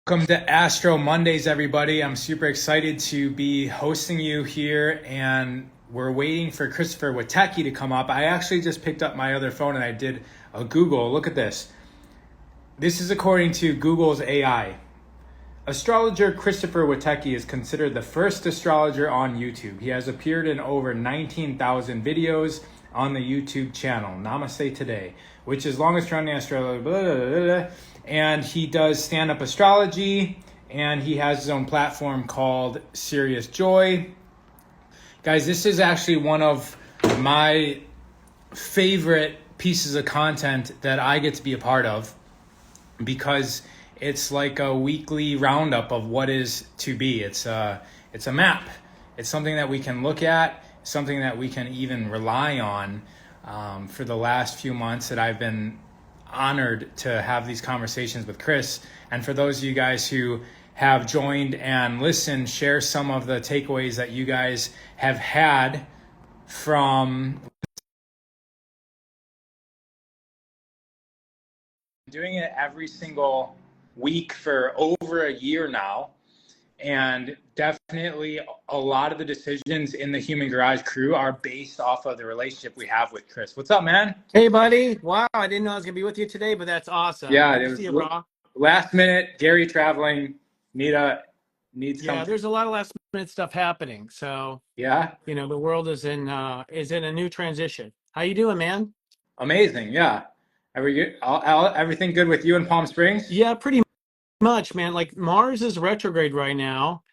Welcome to Astro Mondays, everybody. I'm super excited to be hosting you here, and we're waiting for Christopher Witecki to come up. I actually just picked up my other phone and I did a Google. Look at this. This is according to Google's AI. Astrologer Christopher Witecki is considered the first astrologer on YouTube. He has appeared in over 19,000 videos on the YouTube channel, Namaste Today, which is longest running astrology, blah, blah, blah, blah. And he does stand-up astrology, and he has his own platform called Serious Joy. Guys, this is actually one of my favorite pieces of content that I get to be a part of, because it's like a weekly roundup of what is to be. It's a map. It's something that we can look at, something that we can even rely on. For the last few months that I've been honored to have these conversations with Chris. And for those of you guys who have joined and listened, share some of the takeaways that you guys have had from doing it every single week for over a year now. And definitely a lot of the decisions in the Human Garage crew are based off of the relationship we have with Chris. What's up, man? Hey, buddy. Wow, I didn't know I was going to be with you today, but that's awesome. Yeah, Good it to was see you, bro. last minute. Gary traveling. Needs Yeah, something. there's a lot of last minute stuff happening. So, Yeah, the world is in a new transition. How you doing, man? amazing. Yeah, everything good with you in Palm Springs? Yeah, pretty much, man. Like Mars is retrograde right now,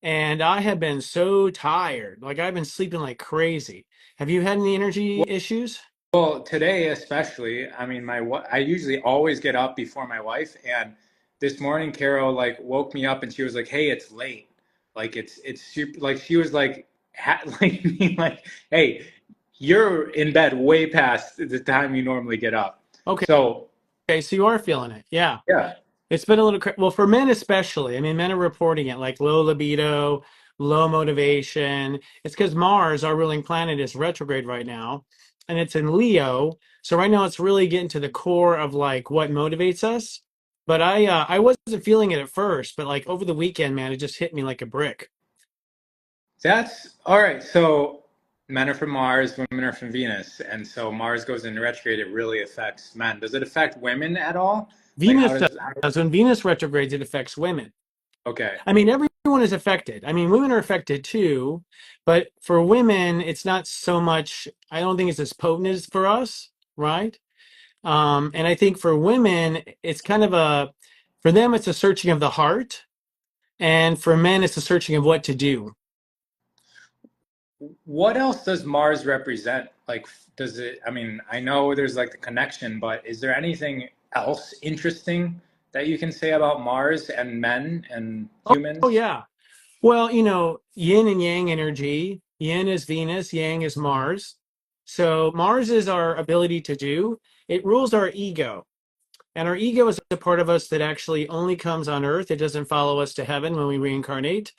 and I have been so tired. Like I've been sleeping like crazy. Have you had any energy issues? Well, today especially. I mean, I usually always get up before my wife, and this morning Carol like woke me up and she was like, "Hey, it's late. Like it's super." Like she was like, like me, like, "Hey, you're in bed way past the time you normally get up." Okay, So so you are feeling it. Yeah. yeah, It's been a little well for men especially. I mean, men are reporting it like low libido, low motivation. It's because Mars, our ruling planet, is retrograde right now, and it's in Leo. So right now, it's really getting to the core of like what motivates us. But I wasn't feeling it at first, but like over the weekend, man, it just hit me like a brick. that's all right. So men are from Mars, women are from Venus, and so Mars goes into retrograde. It really affects men. Does it affect women at all? Like, Venus does. When Venus retrogrades, it affects women. Okay. I mean, everyone is affected. I mean, women are affected too, but for women, it's not so much. I don't think it's as potent as for us, right? And I think for women, it's kind of for them, it's a searching of the heart, and for men, it's a searching of what to do. What else does Mars represent? Like, does it, I mean, I know there's like the connection, but is there anything else interesting that you can say about Mars and men and Oh humans? yeah. Well, yin and yang energy. Yin is Venus, yang is Mars. So Mars is our ability to do. It rules our ego. And our ego is a part of us that actually only comes on earth. It doesn't follow us to heaven when we reincarnate.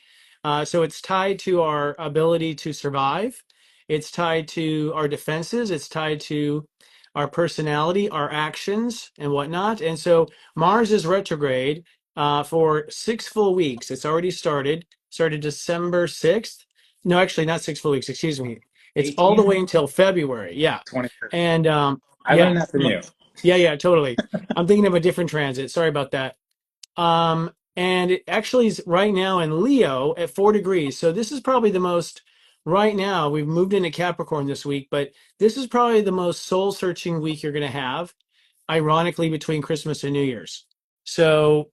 So it's tied to our ability to survive. It's tied to our defenses. It's tied to our personality, our actions, and whatnot. And so Mars is retrograde for 6 full weeks. It's already started December 6th. No, actually, not 6 full weeks. Excuse me. It's all the 18? way until February. Yeah. 21st. And I yeah. learned that from you. Yeah, totally. I'm thinking of a different transit. Sorry about that. And it actually is right now in Leo at 4 degrees. So this is probably the most, right now, we've moved into Capricorn this week, but this is probably the most soul searching week you're going to have, ironically, between Christmas and New Year's. So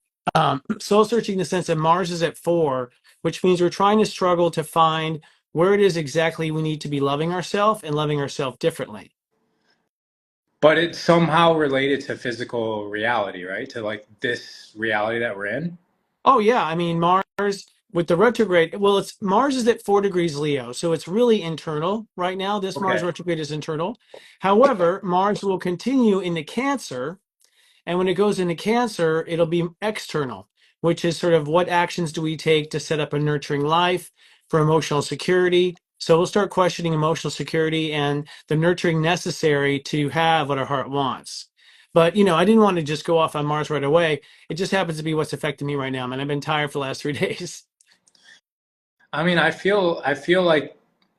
soul searching in the sense that Mars is at 4, which means we're trying to struggle to find where it is exactly we need to be loving ourselves and loving ourselves differently. But it's somehow related to physical reality, right? To like this reality that we're in. Oh yeah, I mean Mars with the retrograde. Well, it's Mars is at 4 degrees Leo, so it's really internal right now. This Mars Okay. retrograde is internal. However, Mars will continue into Cancer, and when it goes into Cancer, it'll be external, which is sort of what actions do we take to set up a nurturing life for emotional security. So we'll start questioning emotional security and the nurturing necessary to have what our heart wants. But I didn't want to just go off on Mars right away. It just happens to be what's affecting me right now, man. I've been tired for the last 3 days. I mean, I feel like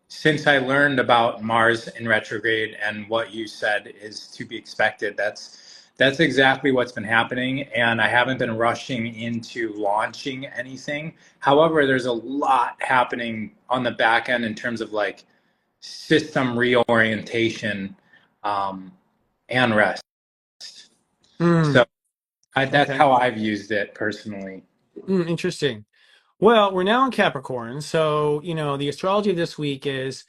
since I learned about Mars in retrograde and what you said is to be expected, that's exactly what's been happening, and I haven't been rushing into launching anything. However, there's a lot happening on the back end in terms of like system reorientation um, and rest. Mm, So that's okay. how I've used it personally. Interesting. Well, we're now in Capricorn. So, the astrology of this week is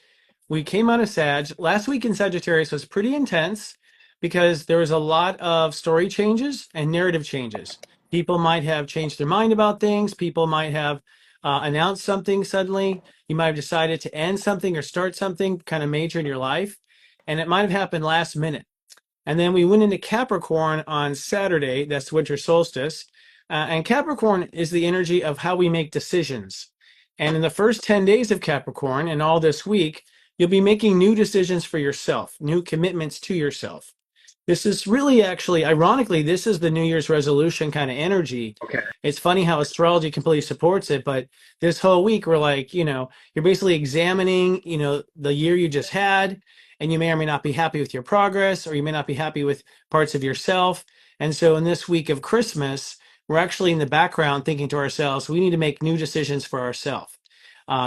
we came out of Sag. Last week in Sagittarius was pretty intense because there was a lot of story changes and narrative changes. People might have changed their mind about things. People might have announced something suddenly. You might have decided to end something or start something kind of major in your life. And it might have happened last minute. And then we went into Capricorn on Saturday. That's winter solstice. And Capricorn is the energy of how we make decisions. And in the first 10 days of Capricorn and all this week, you'll be making new decisions for yourself, new commitments to yourself. This is really actually, ironically, this is the New Year's resolution kind of energy. Okay. It's funny how astrology completely supports it, but this whole week we're like, you're basically examining, the year you just had, and you may or may not be happy with your progress, or you may not be happy with parts of yourself. And so in this week of Christmas, we're actually in the background thinking to ourselves, we need to make new decisions for ourselves,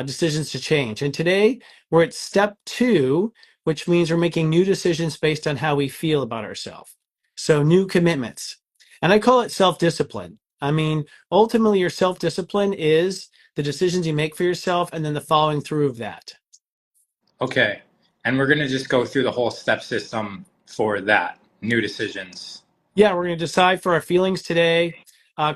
decisions to change. And today we're at step 2, which means we're making new decisions based on how we feel about ourselves. So new commitments. And I call it self-discipline. I mean, ultimately your self-discipline is the decisions you make for yourself and then the following through of that. Okay. And we're going to just go through the whole step system for that. New decisions. Yeah, we're going to decide for our feelings today,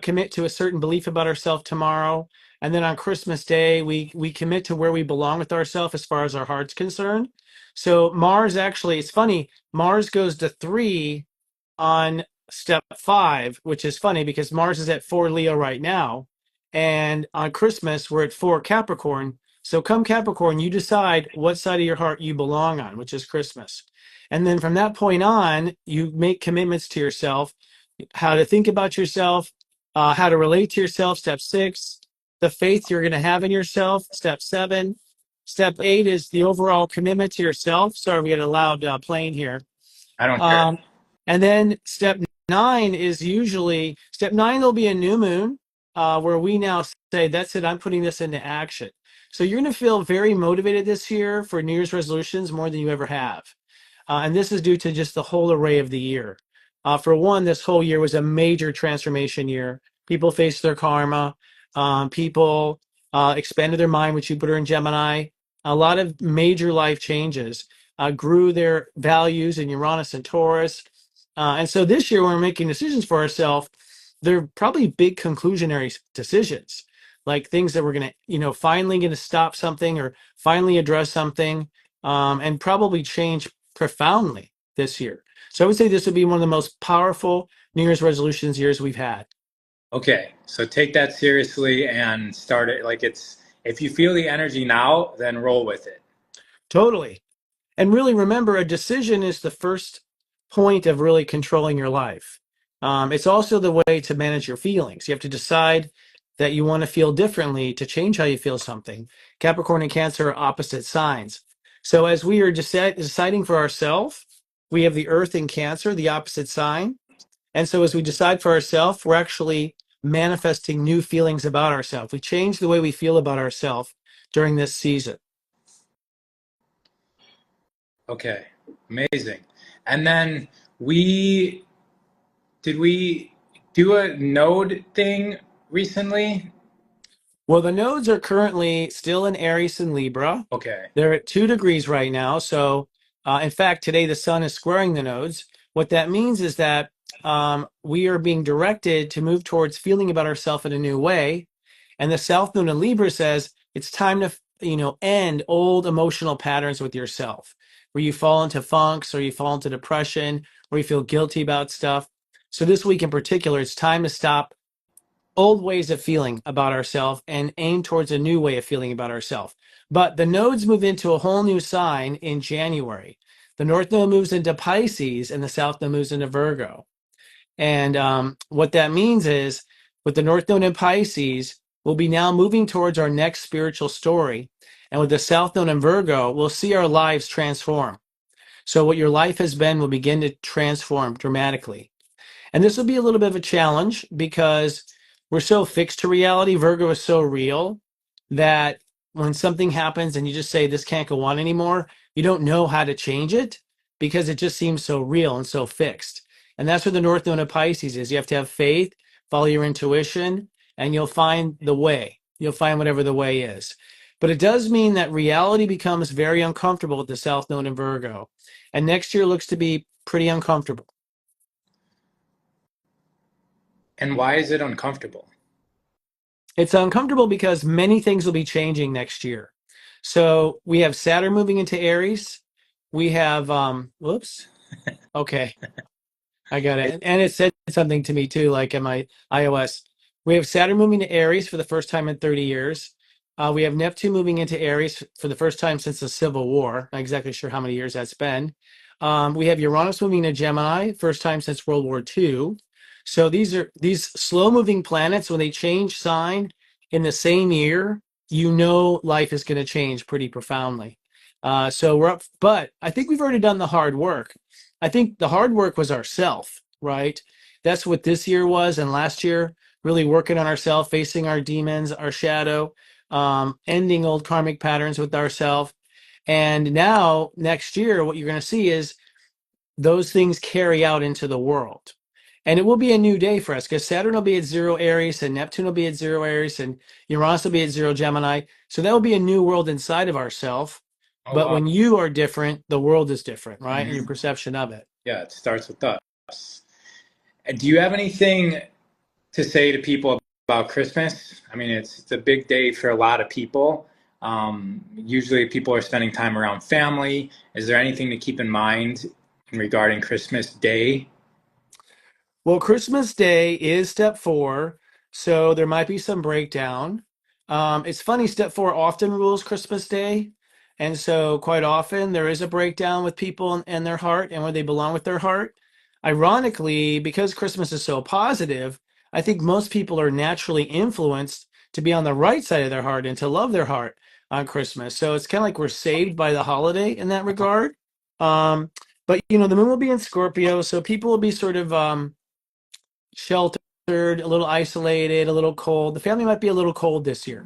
commit to a certain belief about ourselves tomorrow, and then on Christmas Day, we commit to where we belong with ourselves as far as our heart's concerned. So Mars actually, it's funny, Mars goes to 3 on step 5, which is funny because Mars is at 4 Leo right now, and on Christmas we're at 4 Capricorn. So come Capricorn, you decide what side of your heart you belong on, which is Christmas. And then from that point on, you make commitments to yourself, how to think about yourself, how to relate to yourself, step 6, the faith you're going to have in yourself, step 7. Step 8 is the overall commitment to yourself. Sorry, we had a loud plane here. I don't care. Um, and then step 9 is usually, step 9, there'll be a new moon where we now say, that's it, I'm putting this into action. So you're going to feel very motivated this year for New Year's resolutions more than you ever have. And this is due to just the whole array of the year. For one, this whole year was a major transformation year. People faced their karma. People expanded their mind with Jupiter and Gemini. A lot of major life changes grew their values in Uranus and Taurus. And so this year, when we're making decisions for ourselves, they're probably big conclusionary decisions, like things that we're going to, finally going to stop something or finally address something, and probably change profoundly this year. So I would say this would be one of the most powerful New Year's resolutions years we've had. Okay. So take that seriously and start it. Like if you feel the energy now, then roll with it. Totally. And really remember, a decision is the first point of really controlling your life. It's also the way to manage your feelings. You have to decide that you want to feel differently to change how you feel something. Capricorn and Cancer are opposite signs. So as we are deciding for ourselves, we have the Earth in Cancer, the opposite sign. And so as we decide for ourselves, we're actually manifesting new feelings about ourselves. We change the way we feel about ourselves during this season. Okay. Amazing. And then we we do a node thing recently? Well, the nodes are currently still in Aries and Libra. Okay. They're at 2 degrees right now. So, in fact, today the sun is squaring the nodes. What that means is that we are being directed to move towards feeling about ourselves in a new way. And the South Node in Libra says it's time to, end old emotional patterns with yourself, where you fall into funks or you fall into depression or you feel guilty about stuff. So this week in particular, it's time to stop old ways of feeling about ourselves and aim towards a new way of feeling about ourselves. But the nodes move into a whole new sign in January. The North Node moves into Pisces and the South Node moves into Virgo. And what that means is with the North Node in Pisces, we'll be now moving towards our next spiritual story. And with the South Node in Virgo, we'll see our lives transform. So what your life has been will begin to transform dramatically. And this will be a little bit of a challenge because we're so fixed to reality. Virgo is so real that when something happens and you just say this can't go on anymore, you don't know how to change it because it just seems so real and so fixed. And that's where the North Node of Pisces is. You have to have faith, follow your intuition, and you'll find the way. You'll find whatever the way is. But it does mean that reality becomes very uncomfortable with the South Node in Virgo. And next year looks to be pretty uncomfortable. And why is it uncomfortable? It's uncomfortable because many things will be changing next year. So we have Saturn moving into Aries. We have whoops. Okay, I got it. And it said something to me too, like in my iOS. We have Saturn moving to Aries for the first time in 30 years. We have Neptune moving into Aries for the first time since the Civil War. Not exactly sure how many years that's been. We have Uranus moving to Gemini, first time since World War II. So these are these slow moving planets. When they change sign in the same year, you know life is going to change pretty profoundly. So we're up, but I think we've already done the hard work. I think the hard work was ourself, right? That's what this year was, and last year, really working on ourselves, facing our demons, our shadow, ending old karmic patterns with ourselves. And now, next year, what you're going to see is those things carry out into the world. And it will be a new day for us because Saturn will be at 0 Aries and Neptune will be at 0 Aries and Uranus will be at 0 Gemini. So that will be a new world inside of ourselves. Oh, But wow. when you are different, the world is different, right? And your Mhm. perception of it. Yeah, it starts with us. Do you have anything to say to people about Christmas? I mean, it's a big day for a lot of people. Usually people are spending time around family. Is there anything to keep in mind regarding Christmas Day? Well, Christmas Day is step 4, so there might be some breakdown. It's funny, step 4 often rules Christmas Day. And so quite often there is a breakdown with people and their heart and where they belong with their heart. Ironically, because Christmas is so positive, I think most people are naturally influenced to be on the right side of their heart and to love their heart on Christmas. So it's kind of like we're saved by the holiday in that regard. But you know, the moon will be in Scorpio, so people will be sort of sheltered, a little isolated, a little cold. The family might be a little cold this year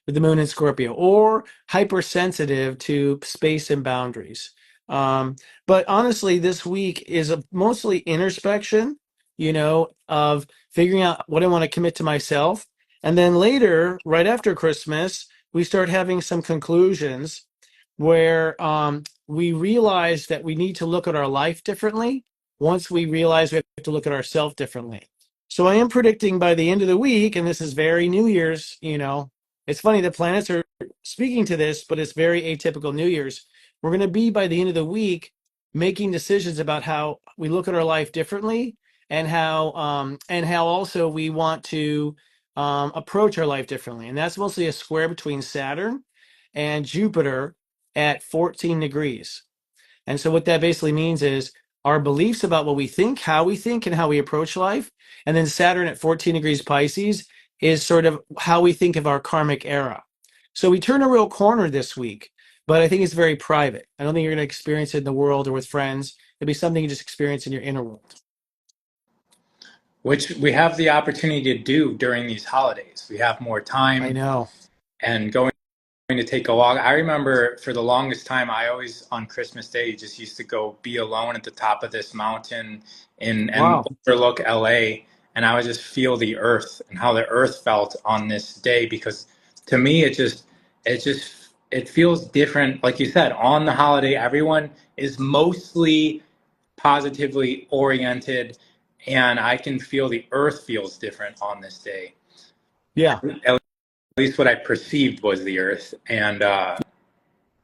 with the moon in Scorpio, or hypersensitive to space and boundaries. But honestly, this week is a mostly introspection, you know, of figuring out what I want to commit to myself. And then later, right after Christmas, we start having some conclusions where we realize that we need to look at our life differently once we realize we have to look at ourselves differently. So I am predicting by the end of the week, and this is very New Year's, you know, it's funny the planets are speaking to this, but it's very atypical New Year's. We're going to be by the end of the week making decisions about how we look at our life differently and how also we want to approach our life differently. And that's mostly a square between Saturn and Jupiter at 14 degrees. And so what that basically means is our beliefs about what we think, and how we approach life. And then Saturn at 14 degrees Pisces is sort of how we think of our karmic era. So we turn a real corner this week, but I think it's very private. I don't think you're going to experience it in the world or with friends. It'll be something you just experience in your inner world. Which we have the opportunity to do during these holidays. We have more I time know. and going to take a walk. I remember for the longest time, I always on Christmas Day just used to go be alone at the top of this mountain and Wow. overlook LA, and I would just feel the earth and how the earth felt on this day because to me it feels different. Like you said, on the holiday, everyone is mostly positively oriented, and I can feel the earth feels different on this day. Yeah. At least what I perceived was the earth, and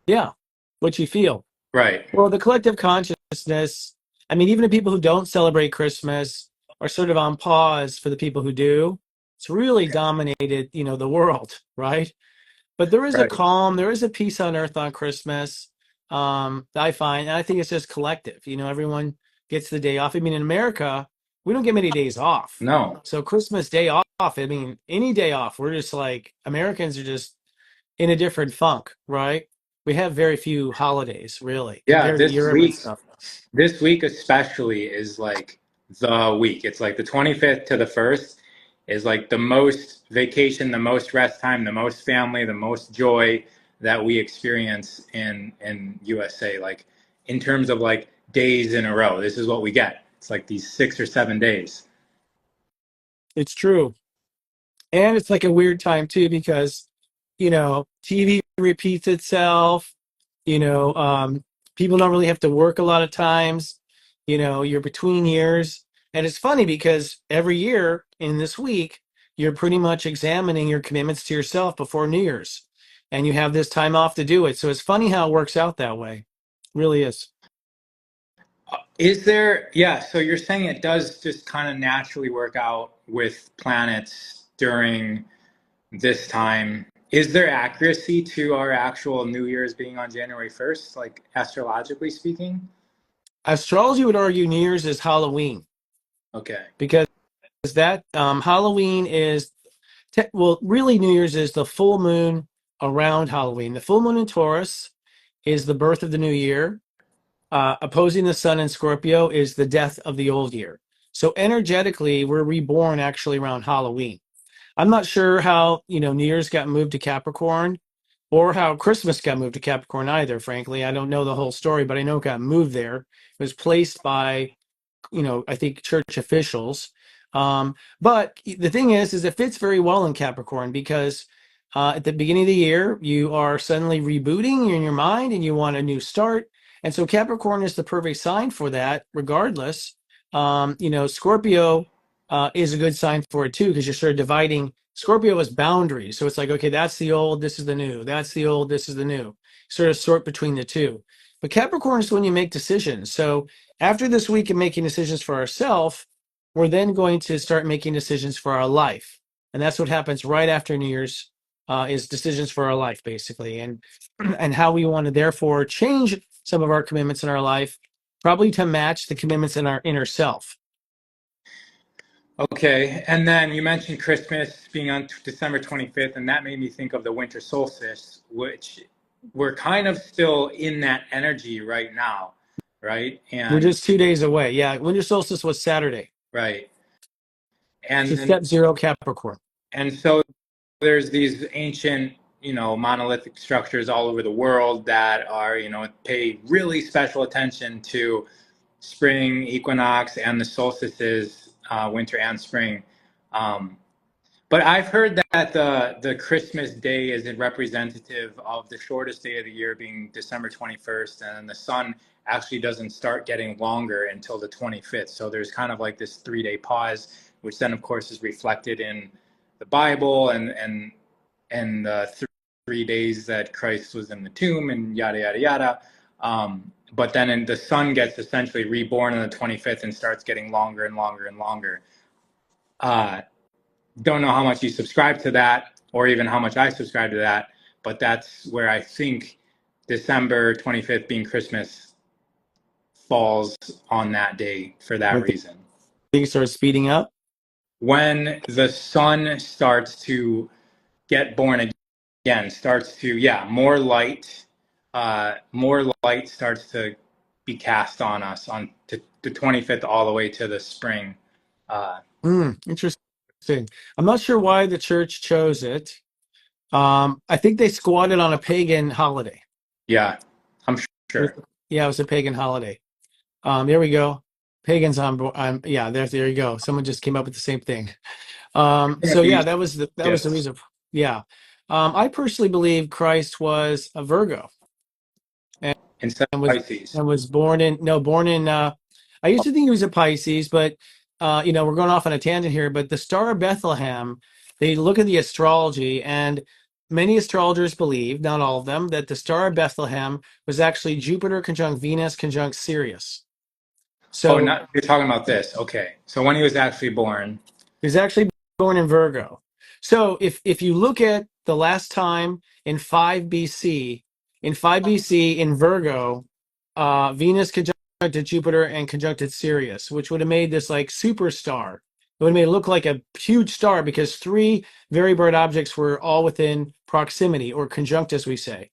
Yeah. What you feel. right. Well, the collective consciousness, I mean, even the people who don't celebrate Christmas are sort of on pause for the people who do. It's really dominated, you know, the world, right? But there is a Right. calm, there is a peace on earth on Christmas. I find, and I think it's just collective. You know, everyone gets the day off. I mean, in America, we don't get many days off. No. So Christmas day off, I mean, any day off, we're just like, Americans are just in a different funk, right? We have very few holidays, really, Yeah, compared to Europe and stuff. this week especially is like the week. It's like the 25th to the 1st is like the most vacation, the most rest time, the most family, the most joy that we experience in USA. Like in terms of like days in a row, this is what we get. It's like these 6 or 7 days. It's true. And it's like a weird time too, because, TV repeats itself, you know, people don't really have to work a lot of times, you're between years. And it's funny because every year in this week, you're pretty much examining your commitments to yourself before New Year's. And you have this time off to do it. So it's funny how it works out that way. Really is. Is there, yeah, so you're saying it does just kind of naturally work out with planets during this time. Is there accuracy to our actual New Year's being on January 1st, like astrologically speaking? Astrology would argue New Year's is Halloween, Okay. because that Halloween is well, really, New Year's is the full moon around Halloween. The full moon in Taurus is the birth of the new year. Opposing the sun in Scorpio is the death of the old year. So energetically, we're reborn actually around Halloween. I'm not sure how, New Year's got moved to Capricorn, or how Christmas got moved to Capricorn either, frankly. I don't know the whole story, but I know it got moved there. It was placed by, I think church officials. But the thing is it fits very well in Capricorn, because at the beginning of the year, you are suddenly rebooting in your mind and you want a new start. And so Capricorn is the perfect sign for that, regardless. Scorpio is a good sign for it too, because you're sort of dividing. Scorpio is boundaries. So it's like, okay, that's the old, this is the new. That's the old, this is the new. Sort of sort between the two. But Capricorn is when you make decisions. So after this week of making decisions for ourselves, we're then going to start making decisions for our life. And that's what happens right after New Year's, is decisions for our life, basically. And how we want to therefore change some of our commitments in our life, probably to match the commitments in our inner self. Okay. And then you mentioned Christmas being on December 25th, and that made me think of the winter solstice, which we're kind of still in that energy right now, right? We're And just 2 days away. Yeah, winter solstice was Saturday. right. So And then, step zero, Capricorn. and so there's these ancient, monolithic structures all over the world that are, pay really special attention to spring equinox and the solstices, winter and spring. But I've heard that the Christmas day is representative of the shortest day of the year being December 21st, and the sun actually doesn't start getting longer until the 25th. So there's kind of like this 3-day pause, which then of course is reflected in the Bible and the 3 days that Christ was in the tomb and yada yada yada. But then the sun gets essentially reborn on the 25th and starts getting longer and longer and longer. Don't know how much you subscribe to that, or even how much I subscribe to that, but that's where I think December 25th being Christmas falls on that day for that reason. Things start speeding up. When the sun starts to get born again, starts to, more light starts to be cast on us on the 25th all the way to the spring. Interesting. I'm not sure why the church chose it. I think they squatted on a pagan holiday. Yeah, I'm sure. Yeah, it was a pagan holiday. There we go. Pagans on board. Yeah, there you go. Someone just came up with the same thing. So yeah, that was the reason. Yeah. I personally believe Christ was a Virgo, Instead of Pisces. and was born in I used to think he was a Pisces, but we're going off on a tangent here. But the Star of Bethlehem, they look at the astrology, and many astrologers believe, not all of them, that the Star of Bethlehem was actually Jupiter conjunct Venus conjunct Sirius. So you're talking about this. Okay. So when he was actually born. he was actually born in Virgo. So if you look at the last time in 5 BC, in Virgo, Venus conjunct conjuncted Jupiter and conjuncted Sirius, which would have made this like superstar. It would have made it look like a huge star because three very bright objects were all within proximity or conjunct, as we say.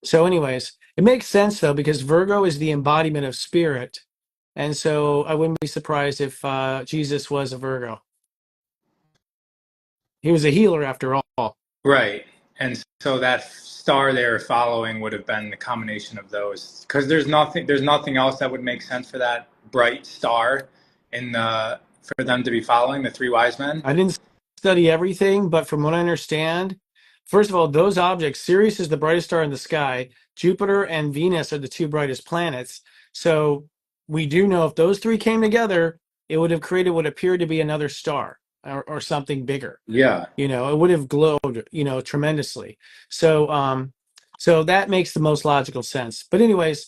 So, anyways, it makes sense though because Virgo is the embodiment of spirit, and so I wouldn't be surprised if Jesus was a Virgo. He was a healer after all. Right. And so that star they were following would have been the combination of those. Because there's nothing else that would make sense for that bright star in the for them to be following the three wise men. I didn't study everything, but from what I understand, first of all, those objects, Sirius is the brightest star in the sky. Jupiter and Venus are the two brightest planets. So we do know if those three came together, it would have created what appeared to be another star or something bigger. Yeah. You know, it would have glowed, you know, tremendously. So that makes the most logical sense. But anyways,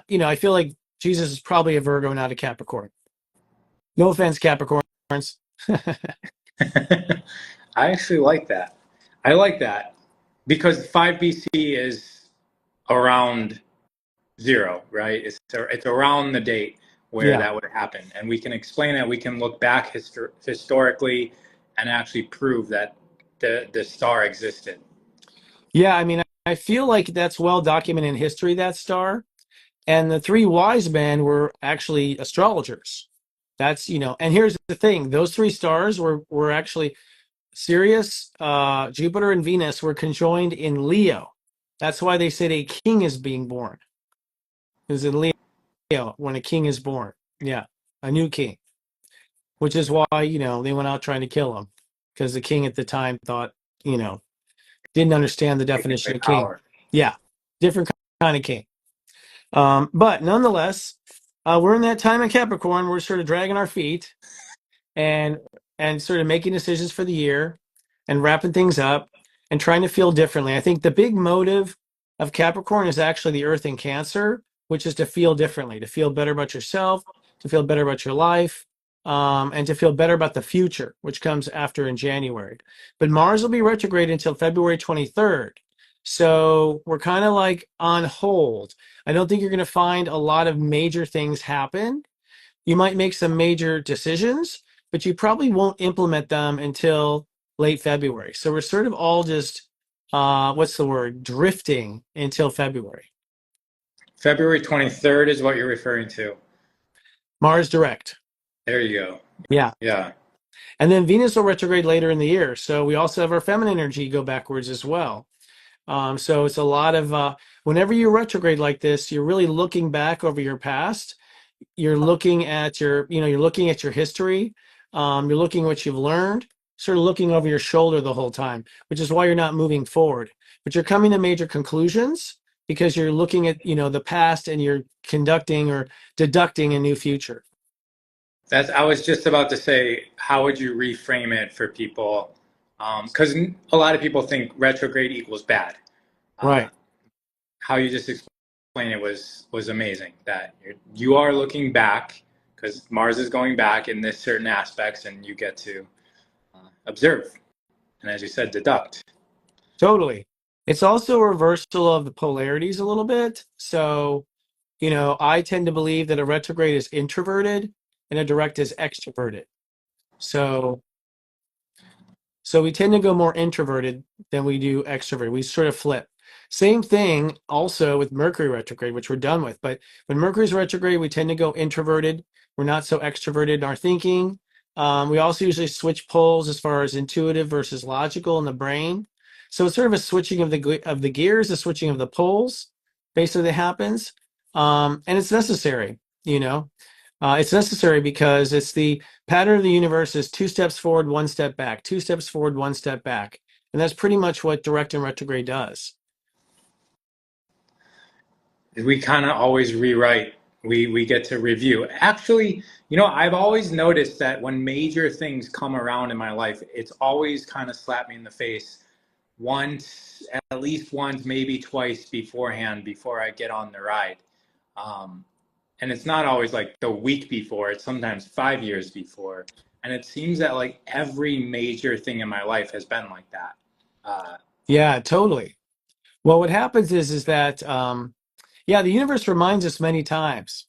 you know, I feel like Jesus is probably a Virgo, not a Capricorn. No offense, Capricorns. I actually like that. I like that because 5 BC is around zero, right? It's around the date where Yeah. that would happen, and we can explain it. We can look back historically and actually prove that the star existed. Yeah, I mean, I feel like that's well documented in history, that star. And the three wise men were actually astrologers. That's, you know, and here's the thing, those three stars were actually Sirius, Jupiter, and Venus were conjoined in Leo. That's why they said a king is being born. Is in Leo when a king is born. Yeah, a new king. Which is why, you know, they went out trying to kill him. Because the king at the time thought, you know, didn't understand the definition of king. Power. Yeah, different kind of king. But nonetheless, we're in that time in Capricorn. We're sort of dragging our feet and sort of making decisions for the year and wrapping things up and trying to feel differently. I think the big motive of Capricorn is actually the Earth in Cancer, which is to feel differently, to feel better about yourself, to feel better about your life, and to feel better about the future, which comes after in January. But Mars will be retrograde until February 23rd. So we're kind of like on hold. I don't think you're going to find a lot of major things happen. You might make some major decisions, but you probably won't implement them until late February. So we're sort of all just, what's the word, drifting until February. February 23rd is what you're referring to. Mars direct. There you go. Yeah. Yeah. And then Venus will retrograde later in the year. So we also have our feminine energy go backwards as well. So it's a lot of, whenever you retrograde like this, you're really looking back over your past. You're looking at your, you know, you're looking at your history. You're looking at what you've learned, sort of looking over your shoulder the whole time, which is why you're not moving forward. But you're coming to major conclusions because you're looking at, you know, the past and you're conducting or deducting a new future. I was just about to say, how would you reframe it for people? Because a lot of people think retrograde equals bad. Right. How you just explained it was amazing. That you are looking back because Mars is going back in this certain aspects, and you get to observe, and as you said, deduct. Totally. It's also a reversal of the polarities a little bit. So, you know, I tend to believe that a retrograde is introverted and a direct is extroverted. So we tend to go more introverted than we do extroverted. We sort of flip. Same thing also with Mercury retrograde, which we're done with. But when Mercury's retrograde, we tend to go introverted. We're not so extroverted in our thinking. We also usually switch poles as far as intuitive versus logical in the brain. So it's sort of a switching of the gears, a switching of the poles, basically that happens. And it's necessary, you know. It's necessary because it's the pattern of the universe is 2 steps forward, 1 step back, 2 steps forward, 1 step back. And that's pretty much what direct and retrograde does. We kind of always rewrite. We get to review. Actually, I've always noticed that when major things come around in my life, it's always kind of slapped me in the face once, at least once, maybe twice beforehand before I get on the ride. And it's not always like the week before, it's sometimes 5 years before. And it seems that like every major thing in my life has been like that. Yeah, totally. Well, what happens is that, yeah, the universe reminds us many times.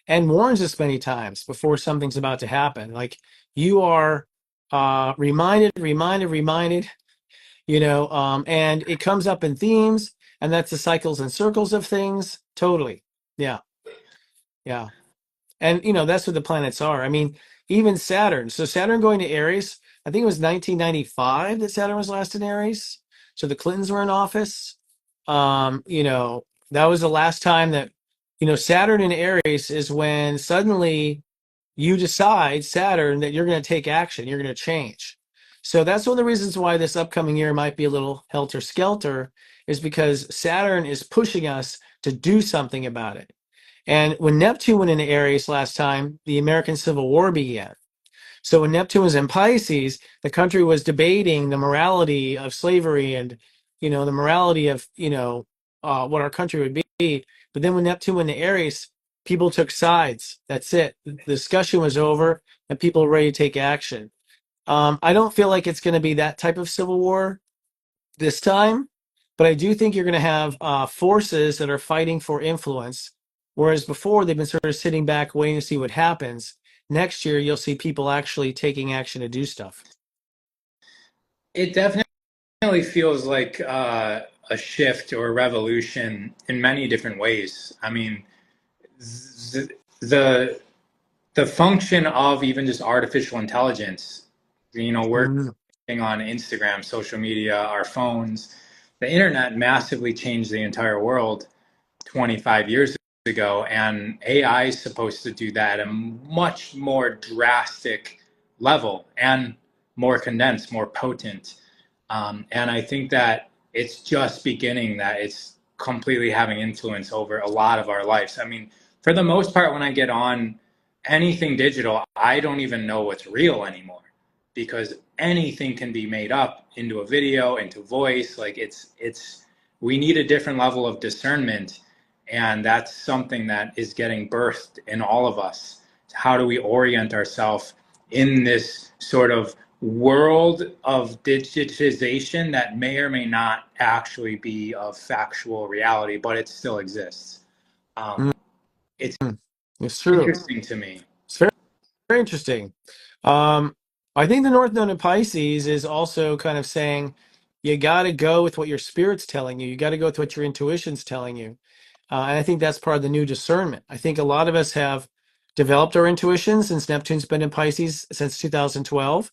and warns us many times before something's about to happen. Like you are reminded, and it comes up in themes, and that's the cycles and circles of things. Totally. Yeah. Yeah. And that's what the planets are. I mean, even Saturn. So Saturn going to Aries, I think it was 1995 that Saturn was last in Aries. So the Clintons were in office. That was the last time that, Saturn in Aries is when suddenly you decide, Saturn, that you're going to take action, you're going to change. So that's one of the reasons why this upcoming year might be a little helter-skelter, is because Saturn is pushing us to do something about it. And when Neptune went into Aries last time, the American Civil War began. So when Neptune was in Pisces, the country was debating the morality of slavery and, the morality of, what our country would be. But then when Neptune went to Aries, people took sides. That's it. The discussion was over and people were ready to take action. I don't feel like it's going to be that type of civil war this time, but I do think you're going to have forces that are fighting for influence, whereas before they've been sort of sitting back waiting to see what happens. Next year, you'll see people actually taking action to do stuff. It definitely feels like a shift or a revolution in many different ways. I mean, the the function of even just artificial intelligence, we're Mm. on Instagram, social media, our phones, the internet massively changed the entire world 25 years ago, and AI is supposed to do that at a much more drastic level and more condensed, more potent. And I think that it's just beginning, that it's completely having influence over a lot of our lives. I mean, for the most part, when I get on anything digital, I don't even know what's real anymore, because anything can be made up into a video, into voice. Like we need a different level of discernment. And that's something that is getting birthed in all of us. How do we orient ourselves in this sort of world of digitization that may or may not actually be of factual reality, but it still exists? Mm. It's It's true. interesting to me. It's very, very interesting. Um, I think the North Node in Pisces is also kind of saying you got to go with what your spirit's telling you. You got to go with what your intuition's telling you. And I think that's part of the new discernment. I think a lot of us have developed our intuition since Neptune's been in Pisces since 2012.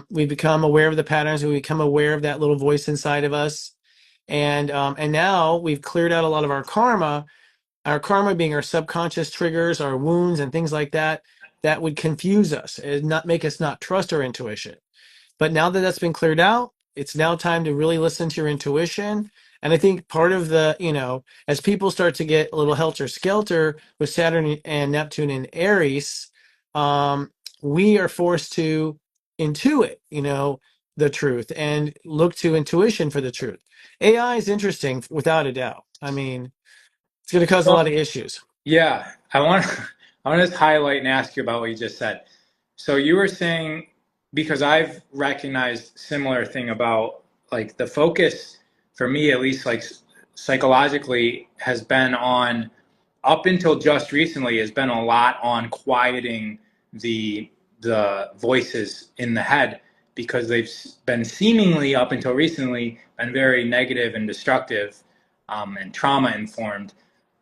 We've become aware of the patterns. We become aware of that little voice inside of us. And now we've cleared out a lot of our karma being our subconscious triggers, our wounds and things like that, that would confuse us and not make us not trust our intuition. But now that that's been cleared out, it's now time to really listen to your intuition. And I think part of the, as people start to get a little helter skelter with Saturn and Neptune in Aries, we are forced to intuit, the truth and look to intuition for the truth. AI is interesting without a doubt. I mean, it's going to cause a lot of issues. Yeah, I want to highlight and ask you about what you just said. So you were saying, because I've recognized similar thing about, like, the focus for me, at least, like, psychologically, has been on, up until just recently, has been a lot on quieting the voices in the head, because they've been seemingly, up until recently, been very negative and destructive, and trauma informed.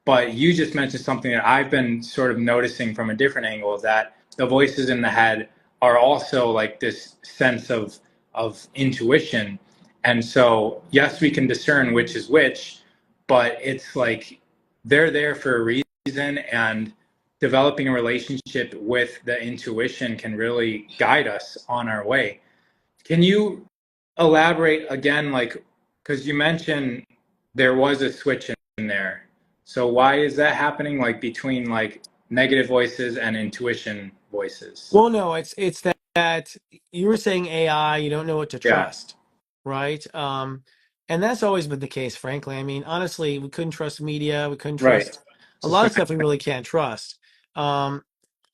But you just mentioned something that I've been sort of noticing from a different angle, that the voices in the head are also like this sense of intuition. And so, yes, we can discern which is which, but it's like they're there for a reason, and developing a relationship with the intuition can really guide us on our way. Can you elaborate again, like, because you mentioned there was a switch in there. So why is that happening, like, between, like, negative voices and intuition voices? Well, no, it's that you were saying AI, you don't know what to Yeah, trust, right? And that's always been the case, frankly. I mean, honestly, we couldn't trust media, we couldn't right. trust a lot of stuff we really can't trust. Um,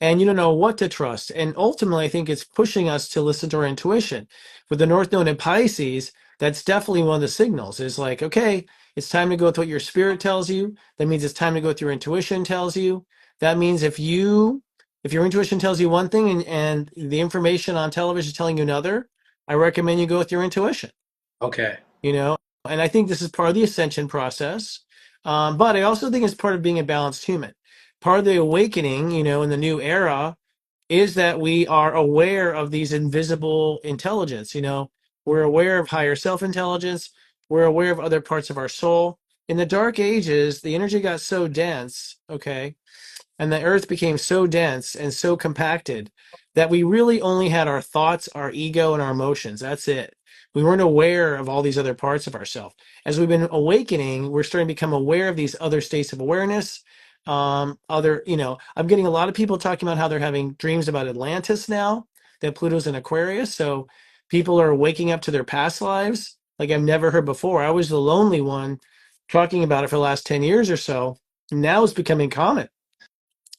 and you don't know what to trust. And ultimately, I think it's pushing us to listen to our intuition. With the North Node in Pisces, that's definitely one of the signals. Is like, okay, it's time to go with what your spirit tells you. That means it's time to go with your intuition tells you. That means if your intuition tells you one thing and the information on television is telling you another, I recommend you go with your intuition. Okay. You know, and I think this is part of the ascension process. But I also think it's part of being a balanced human. Part of the awakening, in the new era is that we are aware of these invisible intelligence. We're aware of higher self-intelligence. We're aware of other parts of our soul. In the dark ages, the energy got so dense, okay, and the earth became so dense and so compacted that we really only had our thoughts, our ego, and our emotions. That's it. We weren't aware of all these other parts of ourselves. As we've been awakening, we're starting to become aware of these other states of awareness. I'm getting a lot of people talking about how they're having dreams about Atlantis now, that Pluto's in Aquarius. So people are waking up to their past lives like I've never heard before. I was the lonely one talking about it for the last 10 years or so. Now it's becoming common.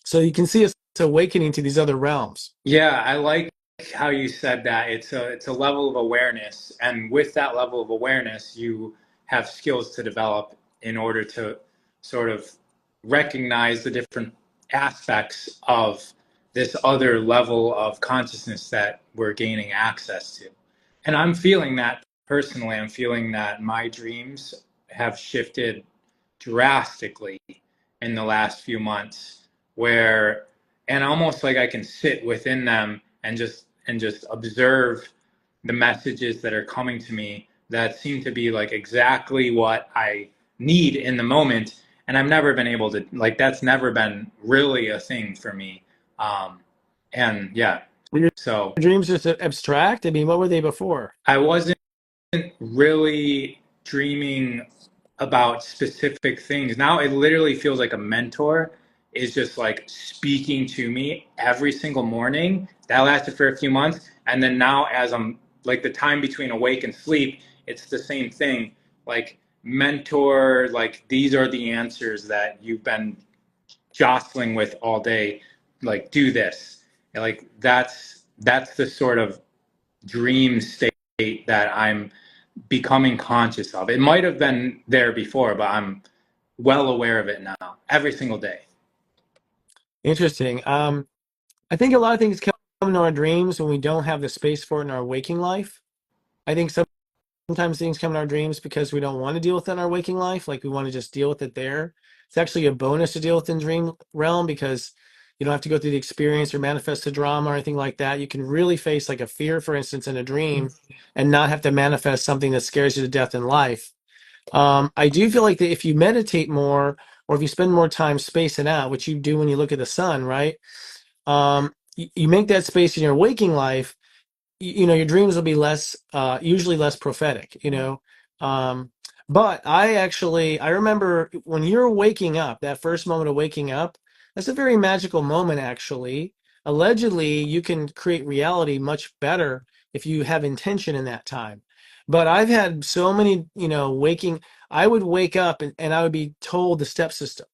So you can see us awakening to these other realms. Yeah, I like how you said that. It's a level of awareness, and with that level of awareness, you have skills to develop in order to sort of recognize the different aspects of this other level of consciousness that we're gaining access to. And I'm feeling that personally. I'm feeling that my dreams have shifted drastically in the last few months, where and almost like I can sit within them and just observe the messages that are coming to me that seem to be like exactly what I need in the moment. And I've never been able to, like, that's never been really a thing for me. And yeah, Were your so dreams just abstract? I mean, what were they before? I wasn't really dreaming about specific things. Now it literally feels like a mentor is just like speaking to me every single morning. That lasted for a few months. And then now, as I'm like the time between awake and sleep, it's the same thing. Like, mentor, like, these are the answers that you've been jostling with all day. Like, do this. And like, that's the sort of dream state that I'm becoming conscious of. It might have been there before, but I'm well aware of it now, every single day. Interesting. I think a lot of things come into our dreams when we don't have the space for it in our waking life. I think sometimes things come in our dreams because we don't want to deal with it in our waking life. Like we want to just deal with it there. It's actually a bonus to deal with in dream realm because you don't have to go through the experience or manifest the drama or anything like that. You can really face like a fear, for instance, in a dream and not have to manifest something that scares you to death in life. I do feel like that if you meditate more or if you spend more time spacing out, which you do when you look at the sun, right? You make that space in your waking life, your dreams will be less, usually less prophetic, um, but I remember when you're waking up, that first moment of waking up, that's a very magical moment. Actually, allegedly you can create reality much better if you have intention in that time. But I've had so many, I would wake up and I would be told the step system.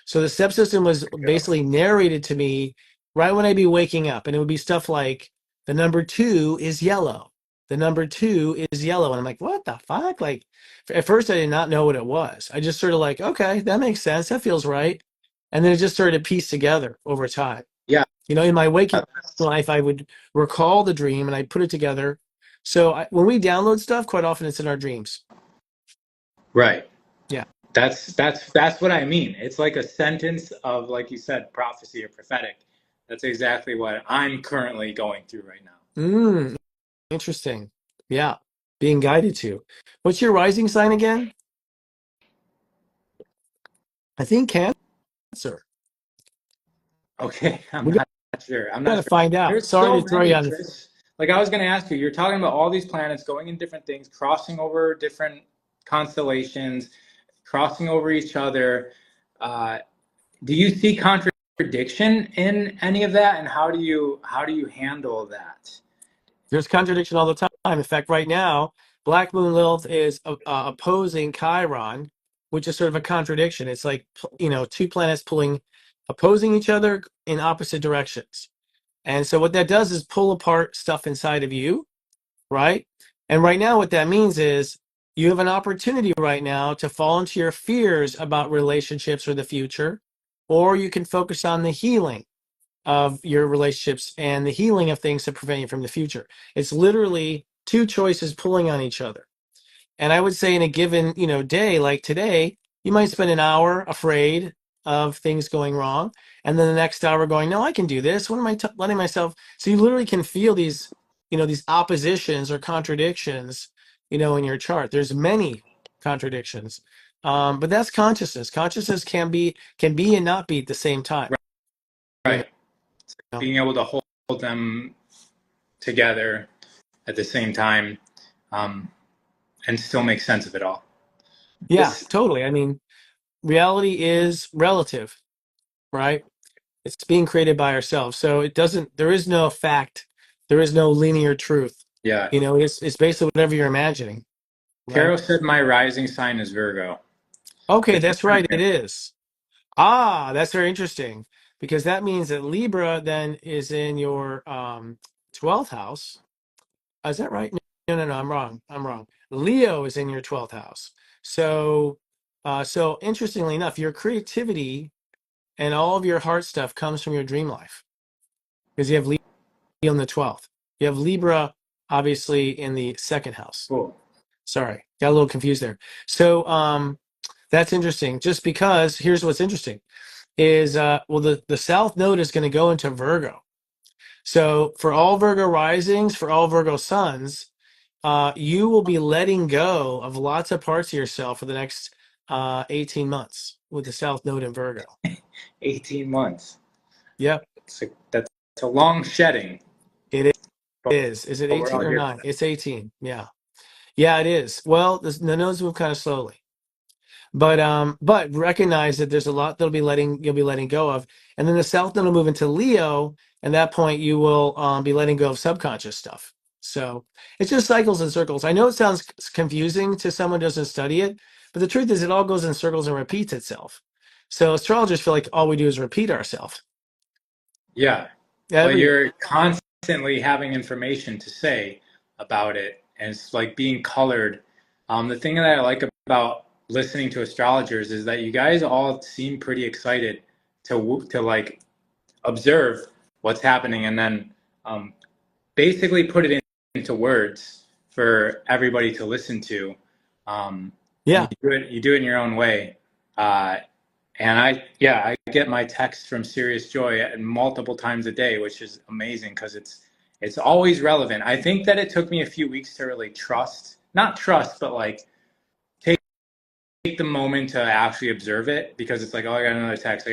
So the step system was basically narrated to me right when I'd be waking up, and it would be stuff like the number two is yellow. The number two is yellow. And I'm like, what the fuck? Like, at first I did not know what it was. I just sort of like, okay, that makes sense. That feels right. And then it just started to piece together over time. Yeah, In my waking life, I would recall the dream and I'd put it together. So when we download stuff, quite often it's in our dreams. right. Yeah. That's what I mean. It's like a sentence of, like you said, prophecy or prophetic. That's exactly what I'm currently going through right now. Mm, interesting. Yeah. Being guided to. What's your rising sign again? I think Cancer. Okay, I'm We not sure. I'm got not to sure. find out. There's Sorry so to throw you many, on. Chris. Like, I was going to ask you, you're talking about all these planets going in different things, crossing over different constellations, crossing over each other. Uh, do you see contradiction in any of that, and how do you handle that? There's contradiction all the time. In fact, right now, Black Moon Lilith is opposing Chiron, which is sort of a contradiction. It's like, two planets opposing each other in opposite directions. And so what that does is pull apart stuff inside of you, right? And right now, what that means is you have an opportunity right now to fall into your fears about relationships or the future, or you can focus on the healing of your relationships and the healing of things to prevent you from the future. It's literally two choices pulling on each other. And I would say in a given, day like today, you might spend an hour afraid of things going wrong, and then the next hour going, no, I can do this. What am I letting myself? So you literally can feel these, these oppositions or contradictions, in your chart. There's many contradictions, but that's consciousness. Consciousness can be and not be at the same time. You Right. Being able to hold them together at the same time, and still make sense of it all. Yeah, totally. I mean, reality is relative, right? It's being created by ourselves. So there is no fact, there is no linear truth. Yeah. It's basically whatever you're imagining, right? Carol said my rising sign is Virgo. Okay, that's right, it is. Ah, that's very interesting because that means that Libra then is in your 12th house. Is that right? No, I'm wrong. Leo is in your 12th house. So interestingly enough, your creativity and all of your heart stuff comes from your dream life because you have Leo in the 12th. You have Libra, obviously, in the second house. Cool. Sorry, got a little confused there. So that's interesting. Just because here's what's interesting is the South Node is going to go into Virgo. So for all Virgo risings, for all Virgo suns, you will be letting go of lots of parts of yourself for the next 18 months with the South Node in Virgo. 18 months. Yep. That's a long shedding. It is. Is it 18 or 9? It's 18. Yeah. Yeah, it is. Well, the nodes move kind of slowly. But recognize that there's a lot you'll be letting go of. And then the South Node will move into Leo, and at that point you will be letting go of subconscious stuff. So it's just cycles and circles. I know it sounds confusing to someone who doesn't study it, but the truth is it all goes in circles and repeats itself. So astrologers feel like all we do is repeat ourselves. Yeah. But you're constantly having information to say about it, and it's like being colored. The thing that I like about listening to astrologers is that you guys all seem pretty excited to like observe what's happening and then basically put it into words for everybody to listen to. Yeah. You do it in your own way. And I get my text from Serious Joy multiple times a day, which is amazing because it's always relevant. I think that it took me a few weeks to really not trust, but like take the moment to actually observe it, because it's like, oh, I got another text.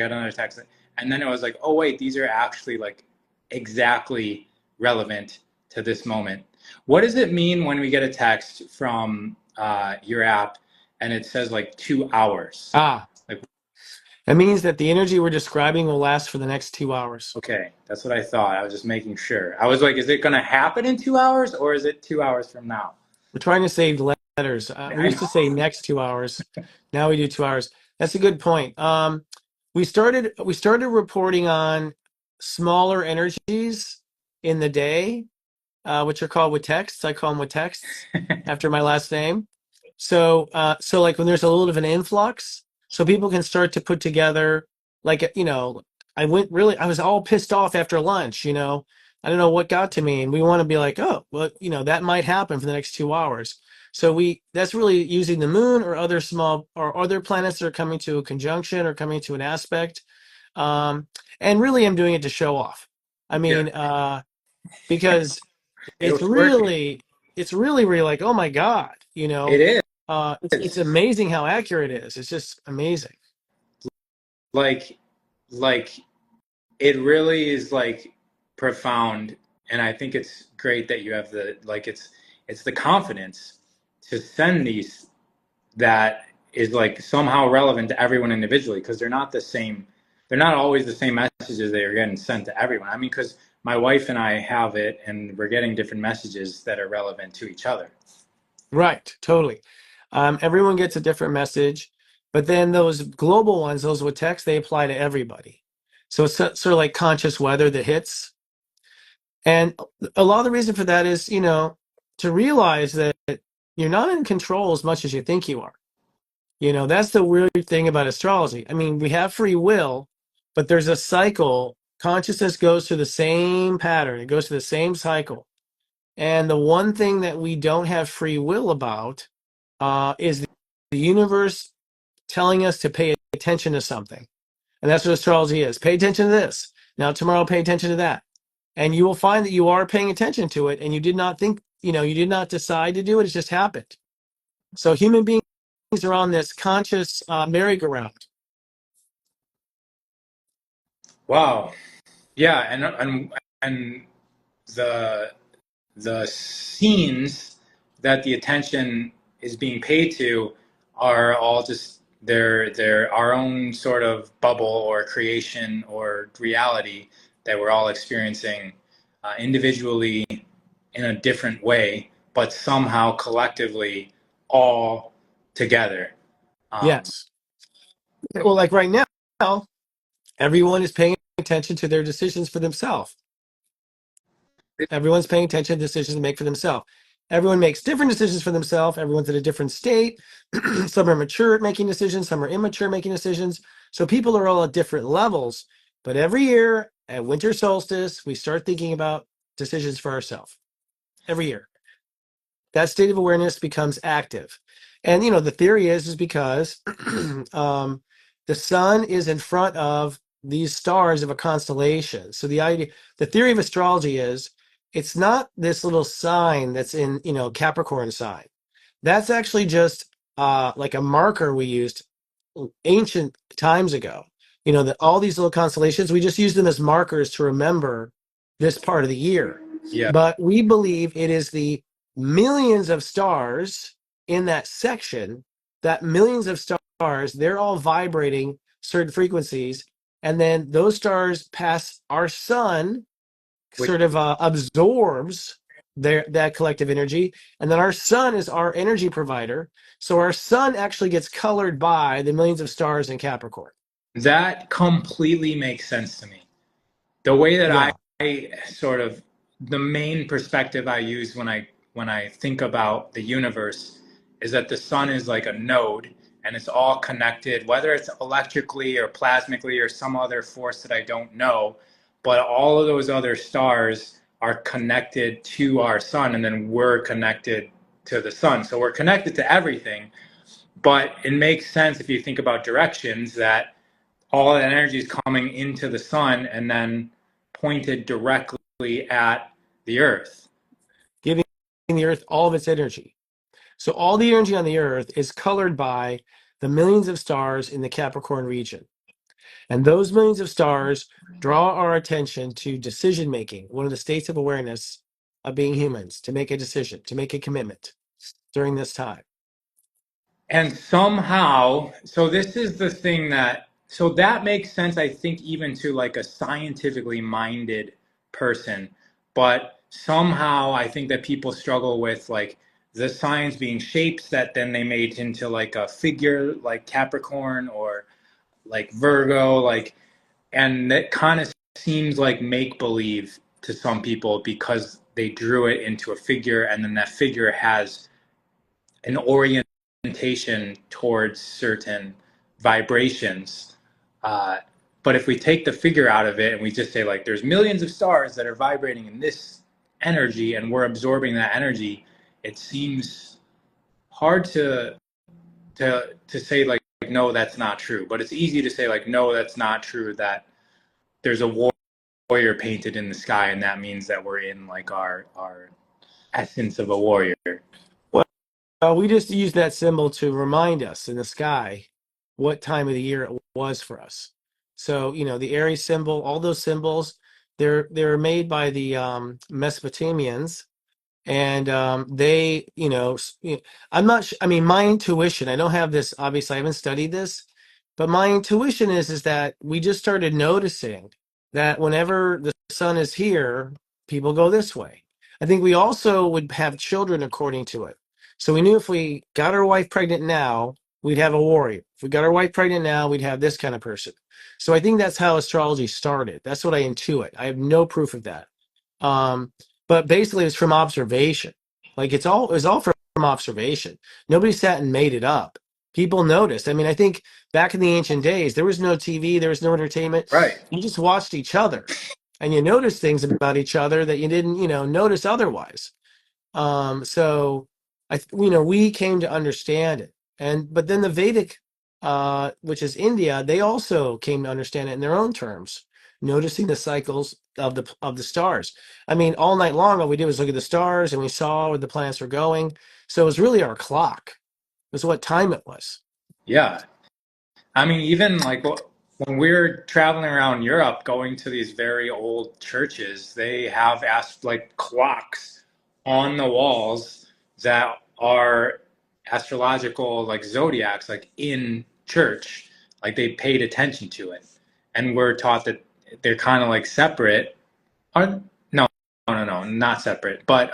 And then it was like, oh wait, these are actually like exactly relevant to this moment. What does it mean when we get a text from your app and it says like 2 hours? That means that the energy we're describing will last for the next 2 hours. Okay, that's what I thought. I was just making sure. I was like, is it going to happen in 2 hours, or is it 2 hours from now? We're trying to save letters. We used to say next 2 hours. Now we do 2 hours. That's a good point. We started reporting on smaller energies in the day, which are called with texts. I call them with texts after my last name. So like when there's a little bit of an influx, so people can start to put together, like, I was all pissed off after lunch, I don't know what got to me, and we want to be like, oh, well, that might happen for the next 2 hours. So that's really using the moon or other small or other planets that are coming to a conjunction or coming to an aspect. And really I'm doing it to show off. I mean, because it's really like, oh my God, It is. It's amazing how accurate it is. It's just amazing. Like it really is like profound, and I think it's great that you have it's the confidence to send these that is like somehow relevant to everyone individually, because they're not always the same messages that are getting sent to everyone. I mean, because my wife and I have it, and we're getting different messages that are relevant to each other. Right, totally. Everyone gets a different message, but then those global ones, those with text, they apply to everybody. So it's sort of like conscious weather that hits. And a lot of the reason for that is, to realize that you're not in control as much as you think you are. That's the weird thing about astrology. I mean, we have free will, but there's a cycle. Consciousness goes through the same pattern. It goes through the same cycle. And the one thing that we don't have free will about is the universe telling us to pay attention to something. And that's what astrology is. Pay attention to this. Now, tomorrow, pay attention to that. And you will find that you are paying attention to it, and you did not think, you did not decide to do it. It just happened. So human beings are on this conscious merry-go-round. Wow. Yeah, and the the scenes that the attention is being paid to are all just they're our own sort of bubble or creation or reality that we're all experiencing individually in a different way, but somehow collectively all together. Um, Yes. Well, like right now, everyone is paying attention to their decisions for themselves. Everyone's paying attention to decisions they make for themselves. Everyone makes different decisions for themselves. Everyone's at a different state. Some are mature at making decisions, some are immature making decisions. So people are all at different levels. But every year at winter solstice, we start thinking about decisions for ourselves. Every year. That state of awareness becomes active. And the theory is because the sun is in front of these stars of a constellation. So the theory of astrology is it's not this little sign that's in Capricorn sign. That's actually just like a marker we used ancient times ago. That all these little constellations, we just use them as markers to remember this part of the year. yeah, But we believe it is the millions of stars in that section, that millions of stars, they're all vibrating certain frequencies. And then those stars pass our sun, which sort of absorbs that collective energy. And then our sun is our energy provider. So our sun actually gets colored by the millions of stars in Capricorn. that completely makes sense to me. The way that Yeah. I sort of the main perspective I use when I think about the universe is that the sun is like a node and it's all connected, whether it's electrically or plasmically or some other force that I don't know, but all of those other stars are connected to our sun and then we're connected to the sun. So we're connected to everything, but it makes sense if you think about directions that all that energy is coming into the sun and then pointed directly at the earth. Giving the earth all of its energy. So all the energy on the earth is colored by the millions of stars in the Capricorn region. And those millions of stars draw our attention to decision making, one of the states of awareness of being humans, to make a decision, to make a commitment during this time. And somehow, so this is the thing that, so that makes sense, I think, even to like a scientifically minded person. But somehow, I think that people struggle with like the signs being shapes that then they made into like a figure like Capricorn or like Virgo, like, and that kind of seems like make believe to some people because they drew it into a figure and then that figure has an orientation towards certain vibrations. But if we take the figure out of it and we just say like there's millions of stars that are vibrating in this energy and we're absorbing that energy, it seems hard to say like no, that's not true. But it's easy to say like no, that's not true, that there's a warrior painted in the sky and that means that we're in like our essence of a warrior. We just use that symbol to remind us in the sky what time of the year it was for us. So, the Aries symbol, all those symbols, they're made by the Mesopotamians, and they, I'm not. I mean, my intuition. I don't have this. Obviously, I haven't studied this, but my intuition is that we just started noticing that whenever the sun is here, people go this way. I think we also would have children according to it. So we knew if we got our wife pregnant now, we'd have a warrior. If we got our wife pregnant now, we'd have this kind of person. So I think that's how astrology started. That's what I intuit. I have no proof of that. But basically it's from observation. Like it was all from observation. Nobody sat and made it up. People noticed. I mean, I think back in the ancient days, there was no TV, there was no entertainment. Right. You just watched each other, and you noticed things about each other that you didn't, notice otherwise. So we came to understand it, but then the Vedic, which is India, they also came to understand it in their own terms, noticing the cycles of the stars. I mean, all night long, all we did was look at the stars, and we saw where the planets were going. So it was really our clock. It was what time it was. Yeah. I mean, even like when we're traveling around Europe, going to these very old churches, they have asked like clocks on the walls that are astrological, like zodiacs, like in church. Like they paid attention to it, and we're taught that they're kind of like separate. No, no, no, not separate. But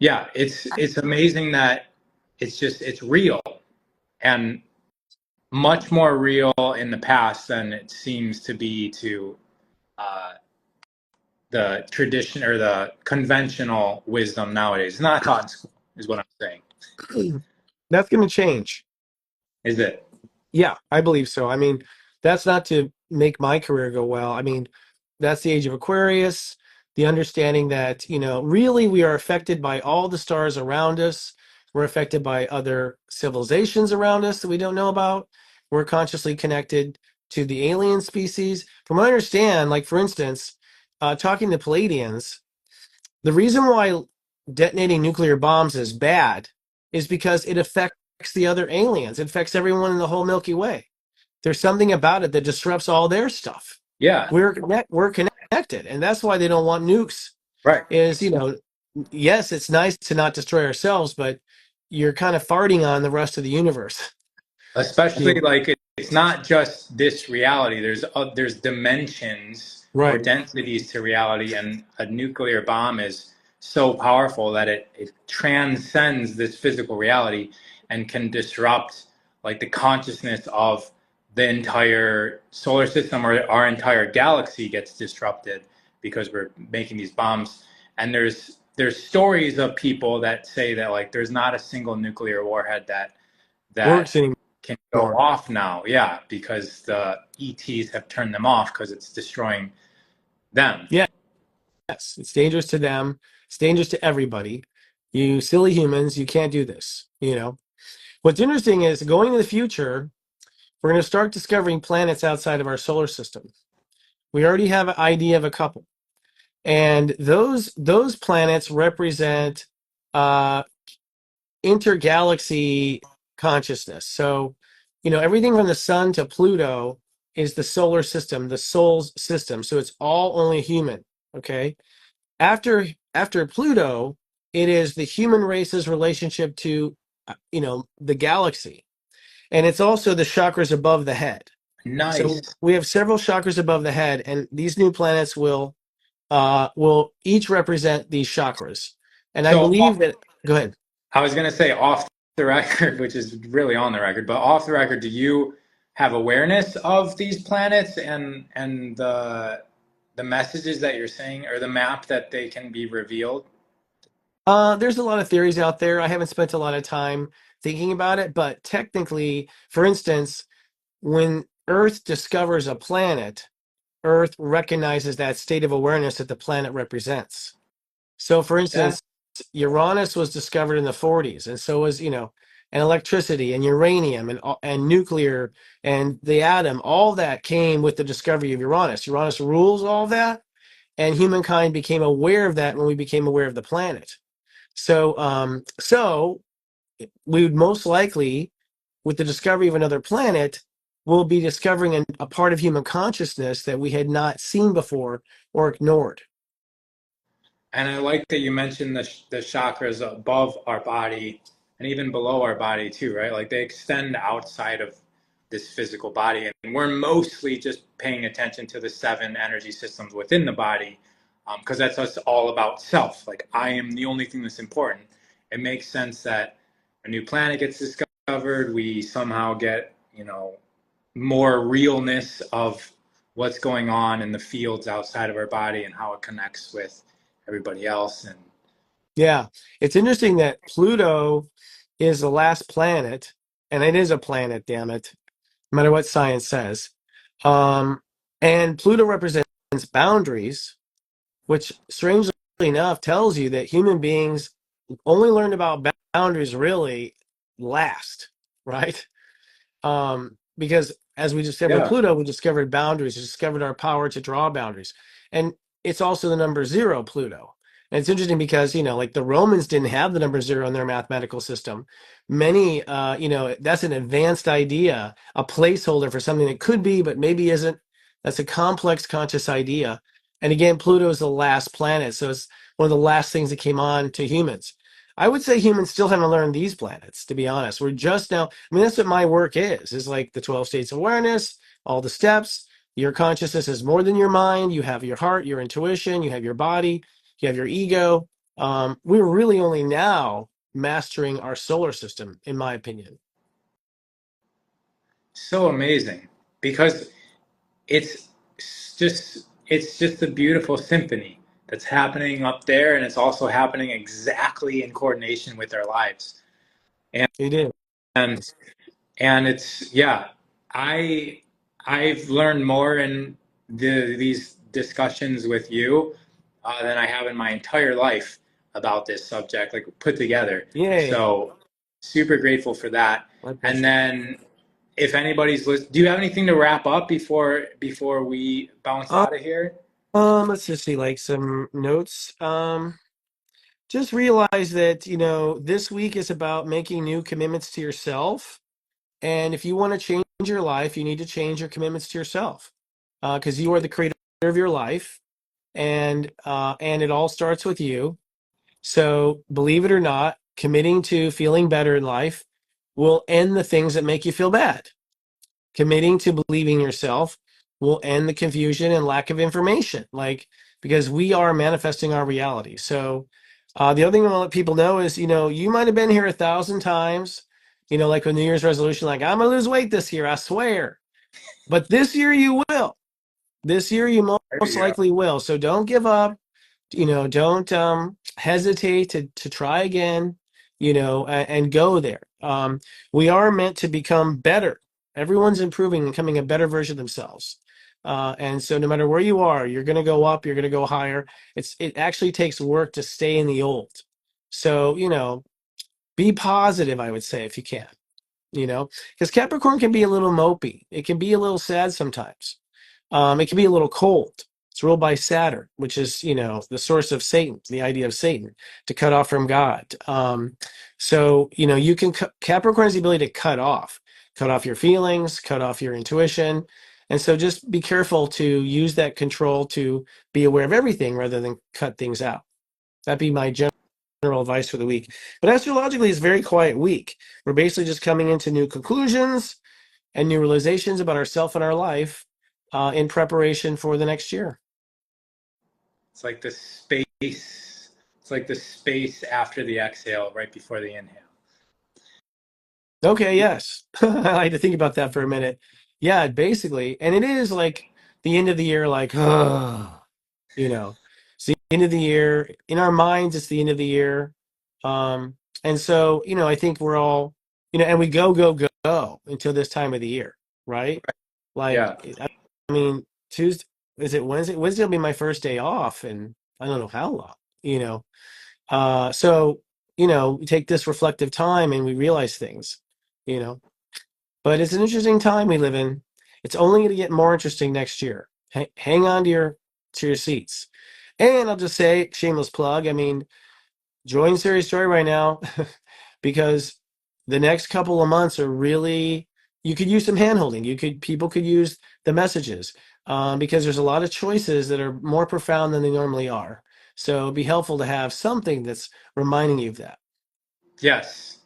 yeah, it's amazing that it's real and much more real in the past than it seems to be to uh, the tradition or the conventional wisdom nowadays. It's not taught in school, is what I'm saying. That's going to change. Is it? Yeah, I believe so. I mean, that's not to make my career go well. I mean, that's the age of Aquarius, the understanding that, really we are affected by all the stars around us. We're affected by other civilizations around us that we don't know about. We're consciously connected to the alien species. From what I understand, like for instance, talking to Palladians, the reason why detonating nuclear bombs is bad is because it affects the other aliens. It affects everyone in the whole Milky Way. There's something about it that disrupts all their stuff. Yeah, We're connected, and that's why they don't want nukes. right. Is yes, it's nice to not destroy ourselves, but you're kind of farting on the rest of the universe. Especially You like it's not just this reality. There's dimensions or right. densities to reality, and a nuclear bomb is so powerful that it transcends this physical reality and can disrupt like the consciousness of the entire solar system, or our entire galaxy gets disrupted because we're making these bombs. And there's stories of people that say that like there's not a single nuclear warhead that Works anymore. can go off now. Yeah, because the ETs have turned them off because it's destroying them. Yes, it's dangerous to them. It's dangerous to everybody. You silly humans, you can't do this. What's interesting is going in the future, we're going to start discovering planets outside of our solar system. We already have an idea of a couple, and those planets represent uh, intergalaxy consciousness. So, everything from the sun to Pluto is the solar system, the soul's system. So it's all only human. Okay. After Pluto, it is the human race's relationship to the galaxy, and it's also the chakras above the head. So Nice. we have several chakras above the head, and these new planets will each represent these chakras. And I So believe that. Go ahead. I was gonna say off the record, which is really on the record, but off the record, do you have awareness of these planets and the messages that you're saying, or the map that they can be revealed? There's a lot of theories out there. I haven't spent a lot of time thinking about it, but technically, for instance, when Earth discovers a planet, Earth recognizes that state of awareness that the planet represents. So, for Yeah. instance, Uranus was discovered in the 40s, and so was, and electricity and uranium and nuclear and the atom. All that came with the discovery of Uranus. Uranus rules all that, and humankind became aware of that when we became aware of the planet. So we would most likely, with the discovery of another planet, we'll be discovering a part of human consciousness that we had not seen before or ignored. And I like that you mentioned the chakras above our body and even below our body too, right? Like they extend outside of this physical body, and we're mostly just paying attention to the seven energy systems within the body, because that's us all about self. Like I am the only thing that's important. It makes sense that a new planet gets discovered, we somehow get, more realness of what's going on in the fields outside of our body and how it connects with everybody else. And Yeah, it's interesting that Pluto is the last planet, and it is a planet, damn it, no matter what science says. Um, and Pluto represents boundaries, which strangely enough tells you that human beings only learned about boundaries really last, right? Because as we discovered Yeah. Pluto, we discovered boundaries, we discovered our power to draw boundaries. And it's also the number zero, Pluto. And it's interesting because, like the Romans didn't have the number zero in their mathematical system. Many, that's an advanced idea, a placeholder for something that could be, but maybe isn't. That's a complex conscious idea. And again, Pluto is the last planet. So it's one of the last things that came on to humans. I would say humans still haven't learned these planets, to be honest. We're just now, I mean, that's what my work is like the 12 states of awareness, all the steps. Your consciousness is more than your mind. You have your heart, your intuition, you have your body, you have your ego. We're really only now mastering our solar system, in my opinion. So amazing because it's it's just a beautiful symphony that's happening up there, and it's also happening exactly in coordination with our lives. And It is. and and it's yeah, I I've learned more in these discussions with you than I have in my entire life about this subject, like put together. Yay. So super grateful for that. My And pleasure. then if anybody's listening, do you have anything to wrap up before we bounce Um, out of here? let's just see, like some notes. Just realize that, this week is about making new commitments to yourself. And if you want to change your life, you need to change your commitments to yourself, because you are the creator of your life, and it all starts with you. So believe it or not, committing to feeling better in life will end the things that make you feel bad. Committing to believing yourself will end the confusion and lack of information, like because we are manifesting our reality. So the other thing I want to let people know is, you might have been here 1,000 times, like a New Year's resolution, like I'm gonna lose weight this year, I swear. But this year you will. This year you There most you go. likely will. So don't give up. Don't hesitate to try again, and go there. We are meant to become better. Everyone's improving and becoming a better version of themselves. And so no matter where you are, you're going to go up, you're going to go higher. It actually takes work to stay in the old. So, be positive, I would say, if you can, because Capricorn can be a little mopey. It can be a little sad sometimes. It can be a little cold. It's ruled by Saturn, which is, the source of Satan, the idea of Satan, to cut off from God. So, you can, Capricorn has the ability to cut off your feelings, cut off your intuition. And so just be careful to use that control to be aware of everything rather than cut things out. That'd be my general advice for the week. But astrologically, it's a very quiet week. We're basically just coming into new conclusions and new realizations about ourself and our life in preparation for the next year. It's like the space. It's like the space after the exhale, right before the inhale. Okay, yes. I had to think about that for a minute. Yeah, basically. And it is like the end of the year, like, you know, it's the end of the year. In our minds, it's the end of the year. And so, I think we're all, and we go until this time of the year, right? Like, Yeah. I mean, Tuesday, is it Wednesday? Wednesday will be my first day off, and I don't know how long, you know. So, we take this reflective time and we realize things, you know. But it's an interesting time we live in. It's only going to get more interesting next year. Hang on to your seats. And I'll just say, shameless plug. I mean, join Serious Joy right now because the next couple of months are really. You could use some handholding. People could use the messages because there's a lot of choices that are more profound than they normally are. So it'd be helpful to have something that's reminding you of that. Yes.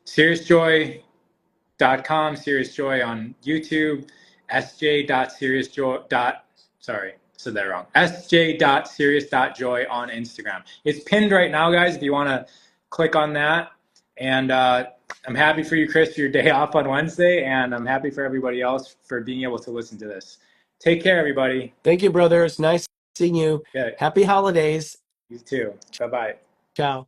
SeriousJoy.com, Serious Joy on YouTube, sj.seriousjoy. Sorry, said that wrong. sj.serious.joy on Instagram. It's pinned right now, guys, if you want to click on that. And I'm happy for you, Chris, for your day off on Wednesday, and I'm happy for everybody else for being able to listen to this. Take care, everybody. Thank you, brother. It's nice seeing you. Okay, Happy holidays. you too. Bye-bye. Ciao.